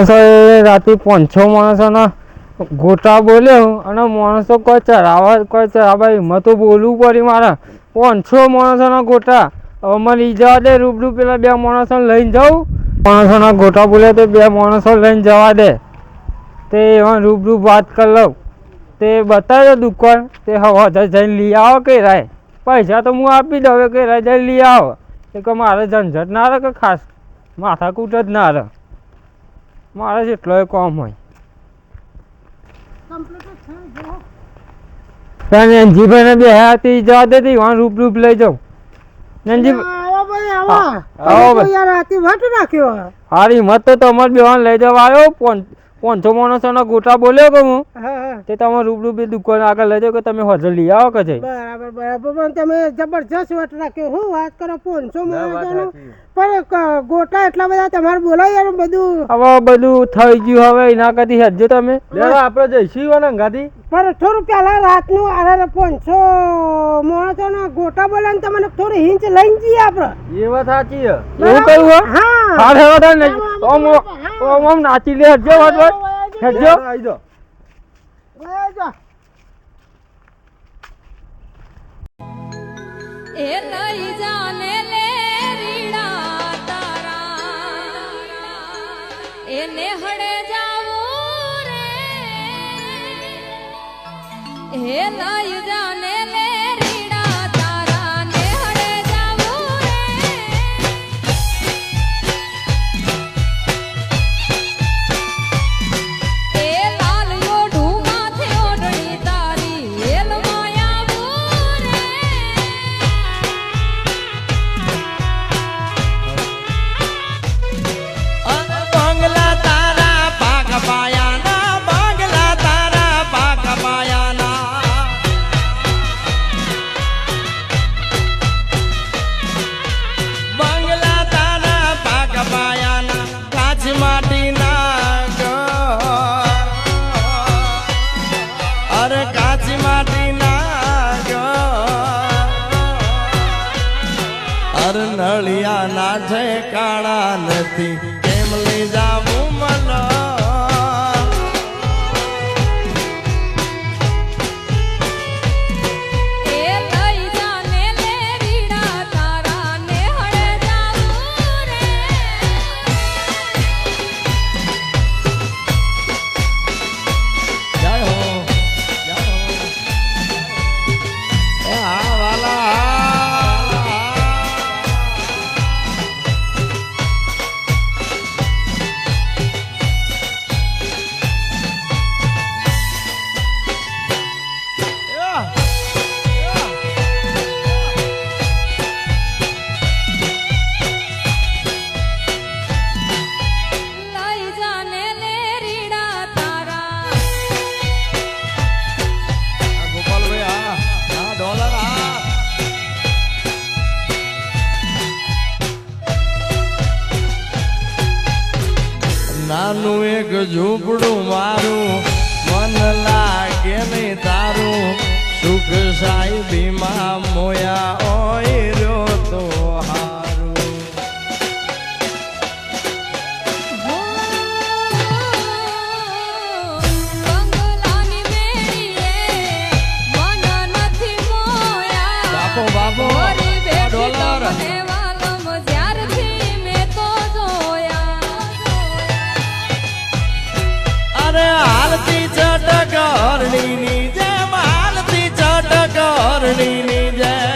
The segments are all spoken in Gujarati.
માણસો રાતે 5-6 માણસોના ગોટા બોલ્યો અને માણસો કોઈ ચરાવા હિંમતો બોલવું પડી મારે 5-6 માણસોના ગોટા. હવે મને લઈ જવા દે રૂબરૂ પેલા 2 માણસો લઈને જાઉં. માણસોના ગોટા બોલે તો 2 માણસો લઈને જવા દે તે એમાં રૂબરૂ વાત કરી લઉં તે બતાવે દુકાન તે હવે જઈને લઈ આવો કે રાય પૈસા તો હું આપી દઉં કે રાય જઈને લઈ આવો કે મારે ઝંઝટ ના રહે કે ખાસ માથાકૂટ જ ના રહે મારે જેટલો કામ હોય. નનજીભાઈને બે હાથી જવા દેતી વાં રૂપ લઈ જાઉં. હારી મત તો તમારે બેવાન લઈ જવા આવ્યો 500 માણસોના ગોટા બોલ્યો કે હું તે તમે રૂબરૂ બી દુકાન આગળ લઈ જાઓ કે તમે હોજર લઈ આવો કે છે. બરાબર પણ તમે જબરજસ્ત વાત રાખ્યો હું વાત કરો 500 માણસોનું પણ ગોટા એટલા બધા તમારે બોલાય બધું હવે બધું થઈ ગયું હવે એના કદી હેજો તમે આપણે જઈશું અંગાથી પણ થોડું પહેલા રાતનું આરે 500 માણસોના ગોટા બોલાને તમને થોડું હિંચ લઈને જઈએ આપણે એ વાત સાચી એવું કહ્યું હા હા ને ઓમ નાચી લે હેજો હેજો આવી જાઓ. એ લઈ જાને લે રીડા તારા એને હડે જાવું રે એ લઈ જાને લે રીડા તારા ને હડે જાવું રે એ લાલ યોઢું માથે ઓઢણી તારી એલ માયાવું રે બંગલા તારા પાક પાયાના બંગલા તારા પાક પાયાના બંગલા તારા પાક પાયાના કાચ માટીના ઘર અરે કાચ માટીના ઘર અરે નળિયા ના ઠેકાણા નથી કેમ લઈ જાવું મને એ લઈ જાને લે રીડા તારા ને હડે જાવું રે જય હો જય હો એ હા વાલા લઈ જાને લે રીડા તારા ગોપાલભાઈ હા ડોલર હા નાનું એક ઝૂંપડું મારું મન લાગે નહીં તારું સુખ સાહેબીમાં મોયા ઓય રહ્યો તો હારું બંગલાની મેળીએ મન નથી મોયા બાપો બાપો મારી બેટી ડોલર તમને વાલમ જ્યારથી મેં તો જોયા અરે હાલતી ચટક હરણીની જેમ હાલતી ચટક હરણીની જેમ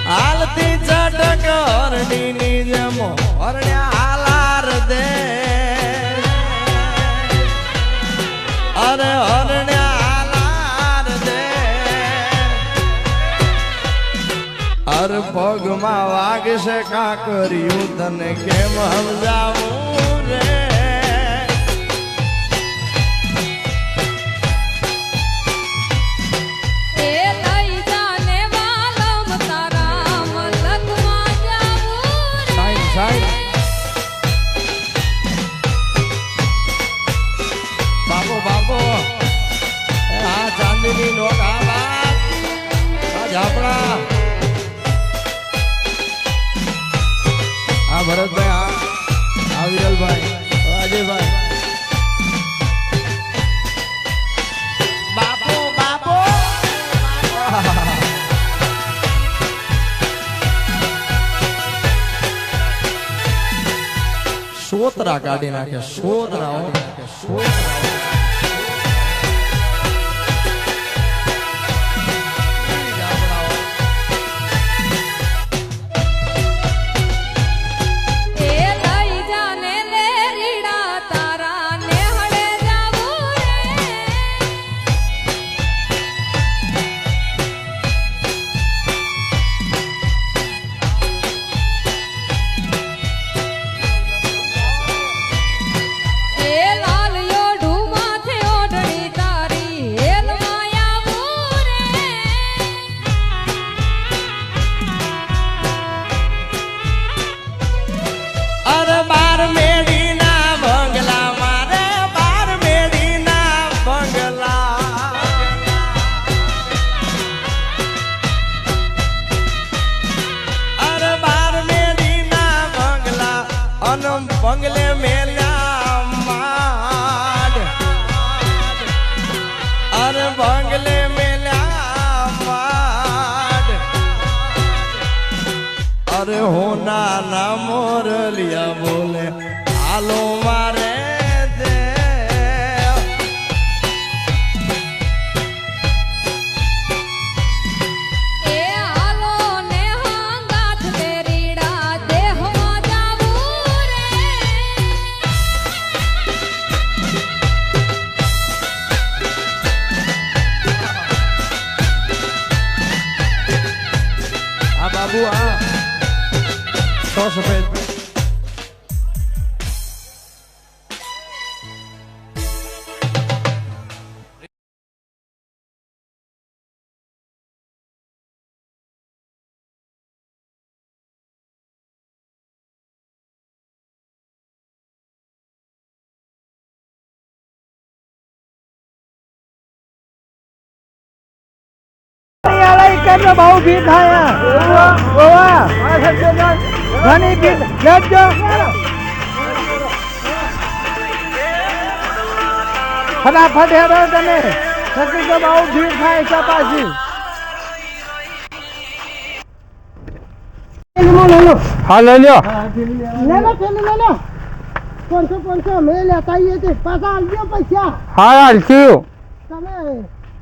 હાલતી ચટક હરણીની જેમ હરણ્યા હાલાર દે અરે હરણ્યા હાલાર દે અર પગમાં વાગશે કાકર્યું તને કેમ સમજાવું રે એ લઈ જાને વાલમ તારા મલકમાં જાવું રે સાઈડ સાઈડ બાપો બાપો એ આ ચાંદીની નોટ આ બાપ આ ઝાપડા ભરતભાઈ આ વિરલભાઈ અજયભાઈ બાપો બાપો સોતરા કાઢી નાખે સોતરા એ લઈ જાને લે રીડા તારા ને હળે જાવું રે એ લાલ યોઢું માથે ઓઢણી તારી હેલ માયાવું રે અરે બાર મેડી ના બંગલા મારે બાર મેડી ના બંગલા અરે બાર મેડી ના બંગલા અન બંગલે મેલ્યા માડ અરે બંગલે મેલ્યા માડ અરે હોના ના મોરલિયા બોલે હાલો મારે દે એ હાલો ને હાંગાથ તે રીડા દેહમાં જાવું રે આ બાબુ આ સો સફેદ બહુ ભીડ થાય ઘણી ભીડ જજો ફટાફટ હેરો તમે સકી તો બહુ ભીડ થાય છે પાછી હા લઈ લ્યો લેલો થેલી લેલો 500 મેં લેતા આવીએ છીએ પાછા આવજો પૈસા હા હાલશું તમે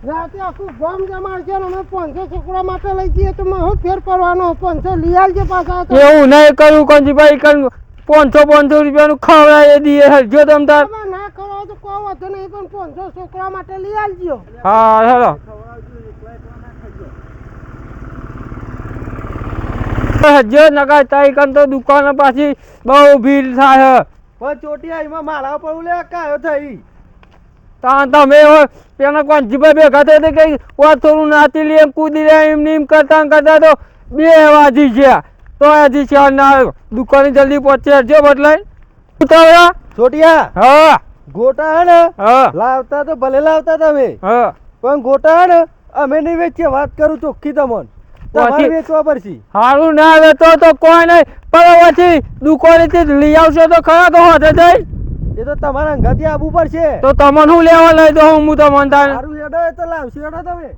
રાતે આખું ગામ જમાડશે ને અમે 500 છોકરા માટે લઈ જઈએ તો મેં શું ફેર પડવાનો 500 લઈ આવજે પાછા એવું નહીં કરવું કંજીભાઈ 500 રૂપિયાનું ખવડાવી દઈએ હલજો તમ તાર તમે ના કરો તો કોઈ વાંધો નહીં પણ 500 છોકરા માટે લઈ આવજો હા હેલો હજો નકા તાઈ તો દુકાન પાછી બહુ ભીડ થાય પણ ચોટિયા એમાં મારા પર લે કાયો થઈ તાં તમે પેલા કોંજીભાઈ ભેગા થઈ કઈ થોડું નાતી લે કૂદી લે એમ નીમ કરતા કરતા તો 2 વાગી ગયા તો હજી 4 ના આવ્યો દુકાને જલ્દી પહોંચે હજો બદલાય ઉતાવળા ચોટિયા હા ગોટા હે ને હા લાવતા તો ભલે લાવતા તમે હા પણ ગોટા હે ને અમે નહીં વેચીએ વાત કરું ચોખ્ખી તમને તમારે વેચવા પડશે સારું ના વેચો તો કોઈ નહીં પણ પછી દુકાનેથી લઈ આવશો તો ખરા તો હોતે જઈ એ તો તમારા અંગાથી આવવું પડશે તો તમને હું લેવા લઈ દઉં હું તમને તાર સારું હેડો એ તો લાવશે હેડો તમે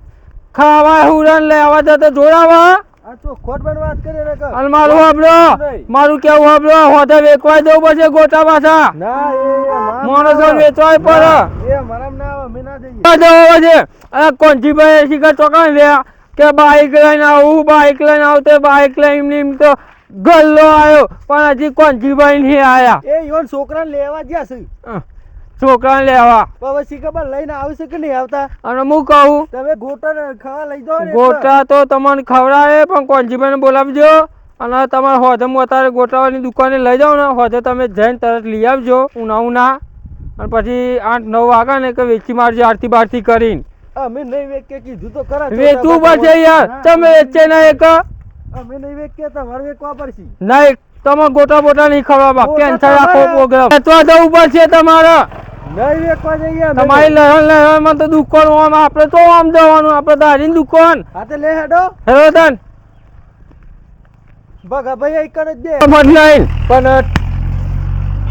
ખાવા હુરન લેવા જતો જોડાવા આ ચોખ્ખોટ પણ વાત કરી રે કર અને મારું હાબળો મારું કેવું હાબળો હોતે વેચવા દઉં પછી ગોટા પાછા ના એ માણસો વેચવાય પડે એ મારા ના અમે ના જઈએ જવા છે આ કોંજીભાઈ શીખર ચોકાણ લે કે બાઈક લઈને આવું બાઈક લઈને આવતે બાઈક લઈને એમ તો ગલ્લો આવ્યો પણ હજી કોંજીભાઈ નહીં આયા એ ઈવન છોકરાને લેવા ગયા છે છોકરાને લેવા પણ હવે શી ખબર લઈને આવશે કે નહીં આવતા અને હું કહું તમે ગોટા ખાવા લઈ જાઓ ને ગોટા તો તમને ખવડાવે પણ કોંજીભાઈને બોલાવજો અને તમારે હોજે અત્યારે ગોટાવાની દુકાને લઈ જાઓ ને હોજે તમે જઈને તરત લઈ આવજો ઉના અને પછી 8-9 વાગ્યા ને કે વેચી મારજો આરતી બારતી કરીને અમે નહીં વેચકે કીધું તો ખરા વેચવું પડશે યાર તમે વેચે ના એક અમે નહીં વેચકે તમારે વેચવા પડશે નહીં તમે ગોટા બોટા નહીં ખવડાવવા કેન્સર રાખો પ્રોગ્રામ વેચવા જવું પડશે તમારે નહીં વેચવા જઈએ અમે તમારી લહેરમાં તો દુકાન આપણે તો આમ જવાનું આપણે દારીની દુકાન હા તો લે હેડો હેરો તન ભગાભાઈ એક જ દે ફટલાઈન પણ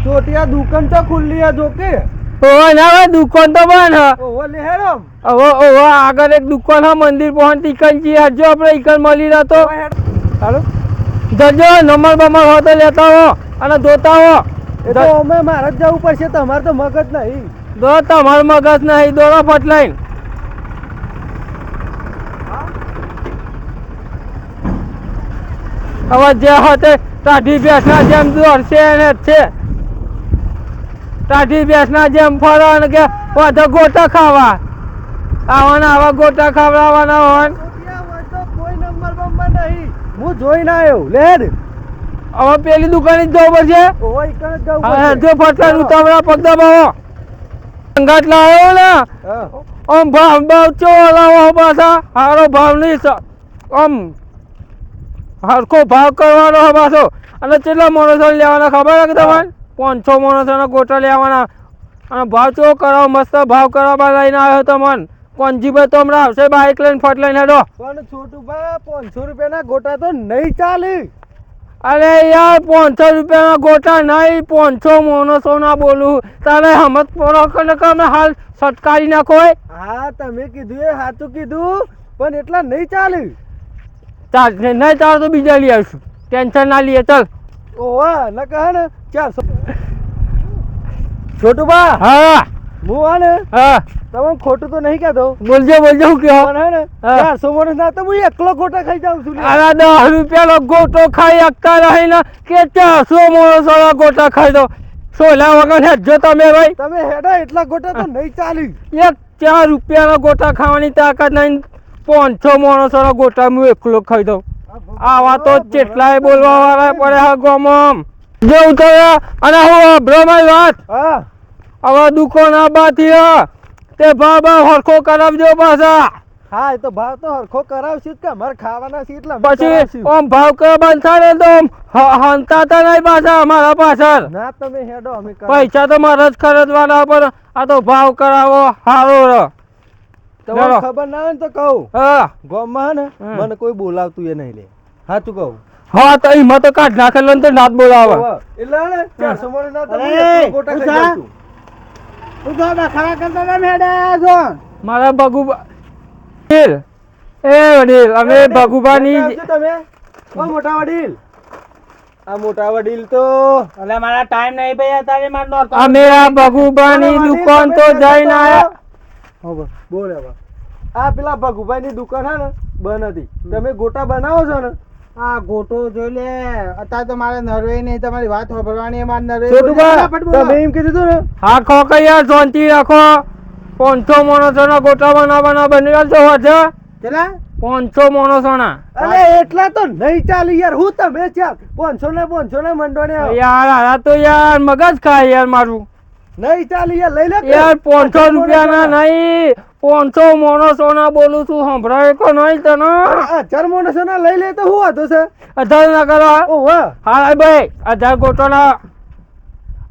ચોટિયા દુકાન તો ખુલ્લી હે જોકે ઓવા ના હોય દુકાન તો બંધ હ ઓહો લે હેડમ હવે આગળ એક દુકાન હ મંદિર પહોંચી ઇકન જી હજો આપણે ઇકન મળી રહેતો હાલો જજો નંબર બમર હો તો લેતા હો અને જોતા હો એ તો અમે મારે જ જવું પડશે તમારે તો મગજ નહીં દો તમારું મગજ નહીં દોડો ફટલાઈન હવે જે હોતે ટાઢી બેસના જેમ દોડશે એને જ છે ટાઢી બેસના જેમ ફરો અને કે વધો ગોટા ખાવા આવાના આવા ગોટા ખવડાવવાના હોય ચોટિયા હોય તો કોઈ નંબર બંબર નહીં હું જોઈને આવ્યો લે હેડ હવે પેલી દુકાને જ જવું પડશે ઓહો એક જ જવું હા પડશે જો ફટલાઈન ઉતાવળા પગ દબાવો સંગાટ લાવ્યો ને હા આમ ભાવ ચો લાવો પાછા હારો ભાવ નહીં આમ હરખો ભાવ કરવાનો હોય પાછો અને કેટલા માણસો લેવાના ખબર છે કે તમારે 500 માણસોના ગોટા લેવાના અને ભાવ ચો કરાવો મસ્ત ભાવ કરવા લઈને આવ્યો તમને કોનજીભાઈ તો હમણાં આવશે બાઇક લઈને ફટ લઈને હેડો પણ છોટું ભાઈ 500 રૂપિયાના ગોટા તો નહીં ચાલે અરે યાર 500 રૂપિયાના ગોટા નહીં 500 માણસોના બોલું તારે હમત પડો કે અમે હાલ સટકારી નાખો હોય હા તમે કીધું એ સાચું કીધું પણ એટલા નહીં ચાલે ચાલ નહીં ચાલ તો બીજા લઈ આવીશું ટેન્શન ના લઈએ ચાલ ઓહો ન કહે ને 400 છોટું બા હા હું આ ને હા તમે ખોટું તો નહીં કહેતો બોલજો શું કહો પણ હે ને હા. 400 માણસ ના તો હું એકલો ગોટા ખાઈ જાઉં છું લે. અરે 10 રૂપિયાનો ગોટો ખાઈ શકતા રહીને કે 400 માણસોના ગોટા ખાઈ દો સોલા વગર હેજો તમે ભાઈ તમે હેડા એટલા ગોટા તો નહીં ચાલી એક 4 રૂપિયાના ગોટા ખાવાની તાકાત નહીં 500 માણસોના ગોટા હું એકલો ખાઈ દઉં આવા તો કેટલાય બોલવા વાળા પડે હા ગોમમ જે ઉતર્યા અને હું બ્રહ્માઈ વાત હા હવે દુકાન આબાથી તે ભાવ હરખો કરાવજો પાછા હા એ તો ભાવ તો હરખો કરાવશું જ કે અમારે ખાવાના છે એટલે અમે પછી કરાવશું. આમ ભાવ કરવા બંધ થાય ને તો હંતાતા નહીં પાછા અમારા પાછળ ના તમે હેડો અમે કરાવ પૈસા તો મારે જ ખરીદવાના પણ આ તો ભાવ કરાવો સારો ર તમને ચાલો. ખબર ના હોય ને તો કહું હા ગામમાં હે ને હમ. મને કોઈ બોલાવતું એ નહીં લે સાચું કહું હા તો એમાં તો કાઢ નાખેલો ને તો નાત બોલાવે ઓહો, એટલે હે ને 400 માણસ ના તો હું અરે, એકલો ગોટા ખાઈ ઉષા. જાઉં છું. તું તો બખાડા કરતા હતા મેડા છો મારા ભગુબા વડીલ એ વડીલ અમે ભગુબાની આવજો તમે ઓ મોટા વડીલ આ મોટા વડીલ તો એટલે મારા ટાઈમ નહીં ભાઈ અત્યારે મારે નોરતો અમે આ ભગુબાની દુકાન તો જઈને આયા હવે બોલ હવે આ પેલા ભગુભાઈ ની દુકાન હે ને બંધ હતી તમે ગોટા બનાવો છો ને આ ગોટો જોઈ લે અત્યારે તો મારે નરવે નહીં તમારી વાત સાંભળવાની મારે નરવે છોટુભા તમે એમ કીધું તું ને હા ખોખો યાર શાંતિ રાખો 500 માણસોના ગોટા બનાવવાના બની રહ્યા છો છે કેટલા 500 માણસોના અરે એટલા તો નહીં ચાલી યાર હું તમે ચાલ 500 ને મંડોને આવો. યાર આ તો યાર મગજ ખાય યાર મારું નહીં ચાલી યાર લઈ લે યાર 500 રૂપિયાના નહીં 500 માણસોના બોલું છું સંભળાય કે નહીં તને 1000 માણસો ના લઈ લે તો હું હતો છે 1000 ના કરો ઓ વાહ હા ભાઈ 1000 ગોટાના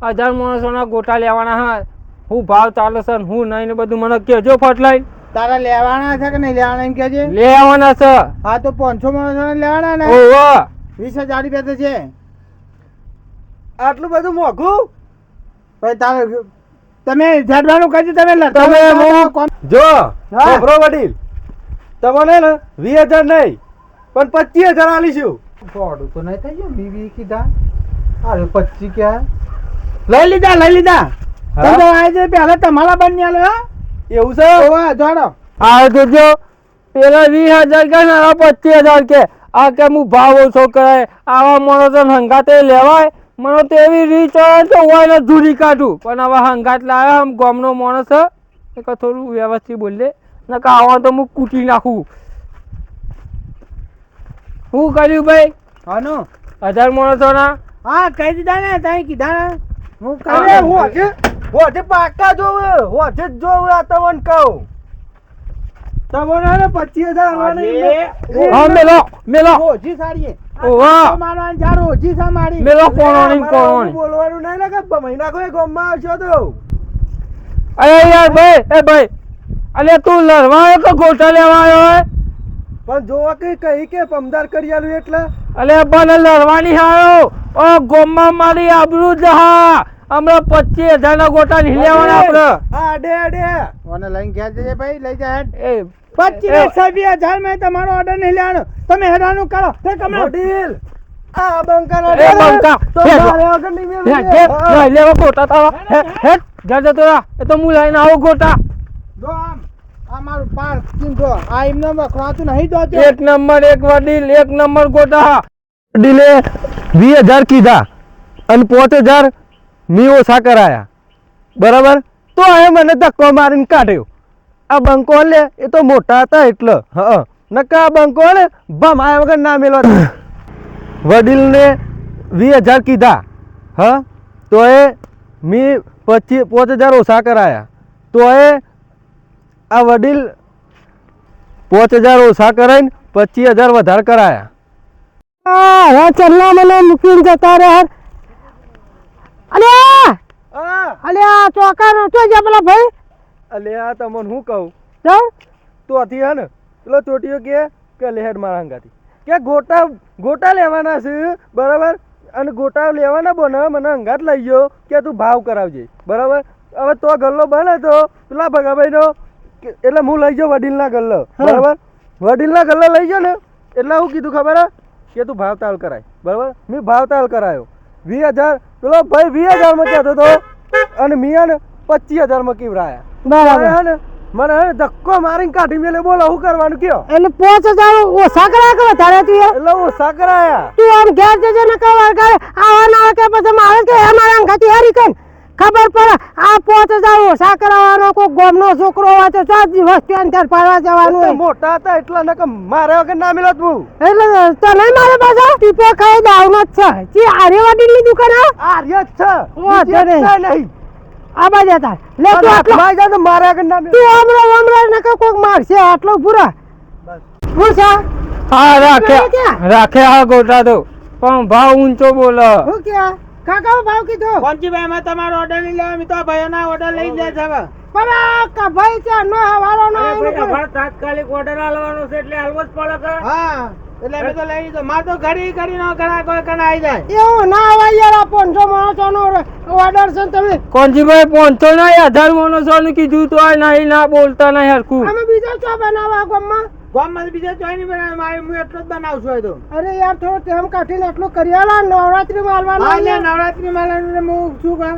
1000 માણસોના ગોટા લેવાના હા હું ભાવ ચાલે છે ને હું નહીં ને બધું મને કહેજો ફટલાઈ તારા લેવાના છે કે નહીં લેવાના એમ કેજે લેવાના છે હા તો 500 માણસો લેવાના ને ઓહો 20,000 રૂપિયા તો છે આટલું બધું મોઘું ભાઈ તારે તમે ઝાડવાનું કરજો તમે તમે હું- જો હા. છોકરો વડીલ તમને ને 20000 નહીં પણ 25000 આલીશું ફોડું તો નહીં થઈ ગયું બીબી કીધા અરે 25 ક્યાં લઈ લીધા હા? તમે આ જે પહેલા તમારા બંને આલો હા એવું છે ઓવા જોડો આ જોજો પેલા 20,000 કે ના 25,000 કે આ કે હું ભાવ ઓછો કરાય આવા માણસો હંગાતે લેવાય મને તો એવી રીચ હોય તો હોય ને ધૂરી કાઢું પણ હવે હંગાત લાવ્યા આમ ગામનો માણસ છે એ કે થોડું વ્યવસ્થિત બોલે નકા આવા તો હું કૂટી નાખું શું કર્યું ભાઈ હાનું 1000 માણસોના હા કહી દીધા ને તઈ કીધા ને હું અરે કહી હું આજે પાકા જોવે હું આજે જ જોવે આ તમને કહું તમને ને 25000 આલવાની હા મેલો રોજી સાડીએ ઓવા મારવાની જા રોજી સા મારી મેલો કોણોની મારે કોણોની બોલવાનું નહીં ને કે મહિના કોઈ ગામમાં આવશો તો અરે યાર ભાઈ એ ભાઈ અલે તું લડવા આવ્યો કે ગોટા લેવા આવ્યો હે પણ જોવા કઈ કે પમદાર કરી આલું એટલે અલે બને લડવાની હારો ઓ ગોમમાં મારી આબરૂ જહા હમણાં 25,000 ના ગોટા નહીં લેવાના આપણે આડે ઓને લઈને ઘેર જજે ભાઈ લઈ જા હેડ એ 25,000 મેં તમારો ઓર્ડર નહીં લેવાનો તમે હેરાનું કરો તે કમરા વડીલ આ બંકા એ બંકા, તો હેડ. મારે આગળ નહીં મેળવું હે, છે. હે, લઈ લેવા ગોટા તારા હે જા જતો રહા એ તો હું લઈને આવું ગોટા જો આમ આ મારું પાર્કિંગ જો આ એમને વખરાતું નહીં દોતો એક નંબર એક વડીલ એક નંબર ગોટા વડીલે 20,000 કીધા અને 5,000 મી ઓછા કરાયા બરાબર તો એ મને ધક્કો મારીને કાઢ્યો આ બંકો લે એ તો મોટા હતા એટલે હા નકા આ બંકો ને ભમાયા વગર ના મેલો વડીલને 20,000 કીધા હા તો એ મી 5,000 ઓછા કરાયા તો એ આ વડીલ 5,000 ઓછા કરાઈને 25,000 વધારે કરાયા હવે ચલ્લા મને મૂકીને જતા રહ્યા અલ્યા હા અલ્યા ચોકા નતો જે પેલા ભાઈ અલે આ તમને હું કહું જાઉં તો હતી હે ને પેલો ચોટીઓ કે લેહેડ મારા હંગાથી કે ગોટા લેવાના છે બરાબર અને ગોટા લેવાના બને મને હંગાત લઈ ગયો કે તું ભાવ કરાવજે બરાબર હવે તો ગલ્લો બને તો પેલા ભગાભાઈનો એટલે હું લઈ જાઉં વડીલના ગલ્લો બરાબર વડીલના ગલ્લો લઈ ગયો ને એટલે હું કીધું ખબર હે કે તું ભાવ તાલ કરાય બરાબર મેં ભાવ તાલ કરાયો 20,000 પેલો ભાઈ 20,000 માં કહેતો હતો અને મિયા ને 25,000 માં કીવરાયા બરાબર હે ને મને હે ને ધક્કો મારીને કાઢી મેલે બોલો શું કરવાનું કયો એટલે 5,000 ઓછા કરા કે વધારે તું યાર એટલે ઓછા કરાયા તું આમ ઘેર જજે ને કવાર કરે આવા ના કે પછી મારે કે એ મારા અંગાથી હારી કન ખબર પડે આ 5,000 ઓછા કરાવવાનો કોઈ ગોમનો છોકરો હોય તો 4 દિવસ પેન્ટર પાડવા જવાનું એટલે હોય. મોટા હતા એટલા નકે મારે વગર ના મિલત હું એટલે તો નહીં મારે પાછા ટીપો ખાઈ દાવનો જ છે જે આર્યવાડીની દુકાન આ આર્ય જ છે વાંધો નહીં. બીજે ક્યાંય નહીં આ બાજુ તાર લે તું આટલો હાથમાં આવી જાય તો મારે વગર ના મિલત તું હમણાં ને કોઈક મારશે આટલો પૂરા હું છે હા રાખે ક્યાં? રાખે હા ગોટા તો પણ ભાવ ઊંચો બોલો હું ક્યાં કાકા ભાવ કીધો કોણજી ભાઈ મેં તમારો ઓર્ડર નહીં લેવા મેં તો ભાઈઓના ઓર્ડર લઈ લે છે હવે પણ આ કા ભાઈ છે નો હવારો નો તાત્કાલિક ઓર્ડર આલવાનો છે એટલે આલવો જ પડે કે હા એટલે મેં તો લઈ લીધો માર તો ઘડી ઘડી નો ઘણા કોઈ કણ આવી જાય એવું ના હોય યાર આ 500 માણસોનો ઓર્ડર છે ને તમે કોંજીભાઈ 500 ના 1,000 માણસોનું કીધું તો આ નહીં ના બોલતા નહીં હરખું અમે બીજો ચા બનાવવા ગામમાં ગામમાં બીજો ચોય નહીં બનાવે મારે હું એટલો જ બનાવું છું એ તો અરે યાર થોડો ટેમ કાઢીને એટલું કરી આલા નવરાત્રી માં હા આલવાનું એટલે નવરાત્રી માલાનું હું શું કહું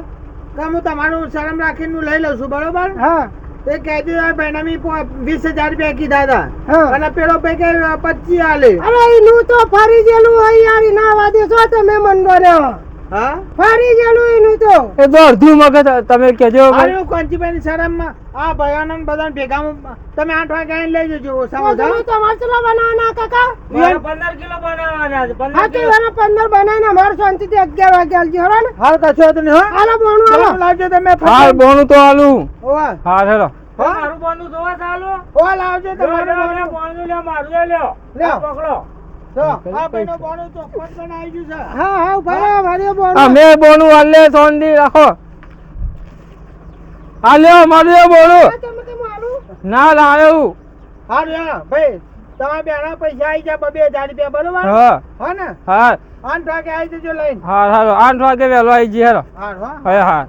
કે હું તમારું શરમ રાખીને હું લઈ લઉં છું બરોબર હા તે કહેજો ભાઈ મેં 20,000 રૂપિયા કીધા હતા હા. અને પેલો ભાઈ કે 25 આલે અરે એનું તો ફરી ગયેલું હોય યાર ના વાદે છો તમે મંડો ને હા ફરી ગયેલું એનું તો એ તો અડધું મગજ તમે કહેજો અરે હું કોંચીભાઈની શરમમાં આ ભાઈઓને ને બધાને ભેગા તમે 8 વાગે આવીને લઈ જજો ઓછામાં તમે ઓછા તમારે ચલા બનાવવાના કાકા 15 કિલો બનાવવાના છે હા તો એના 15 બનાવીને અમારે શાંતિથી 11 વાગે આલજો હરો ને હાલ કશો તો નહીં હો હાલો બોણું હાલો ચાલો લાવજો તમે હાલ બોનું તો આલું ઓવા હા હેલો મારું બોનું જોવા ચાલો ઓ લાવજો તમારું બોનું લ્યો મારું લ્યો લ્યો પકડો જો આ ભાઈનો બોનું ચોખ્ખો બનાવી ગયું છે હા હા ભાઈ મારી બોણું અમે બોનું આલે સોંધી રાખો આલ્યો મારું બોનું તમે કેમ આલું ના લાવ્યું હા લ્યો ભાઈ તમારા બેના પૈસા આવી જાય 2,000 રૂપિયા બરોબર હા હા ને હા 8 વાગે આવી જજો લઈને હા હાલો 8 વાગે વહેલો આવી જઈએ હેલો હા હા હા હા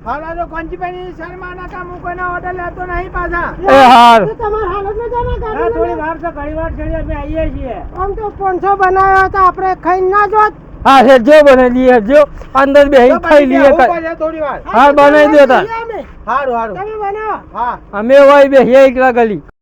હાલો તો કોંચીભાઈની શરમાના કામ હું કોઈનો ઓર્ડર લેતો નહીં પાછા એ હાર તો તમારે હાલતમાં જાને ગાડી થોડી વાર તો ઘણી વાર ચડી અમે આવીએ છીએ આમ તો 500 બનાવ્યા હતા આપણે ખાઈ ના જોત હા હેજો બને લઈએ હેજો અંદર બેહી ખાઈ લઈએ થોડી વાર હા બનાવી દો તાર અમે સારું સારું તમે બનાવો હા અમે હોય બેહીએ એકલા ગલી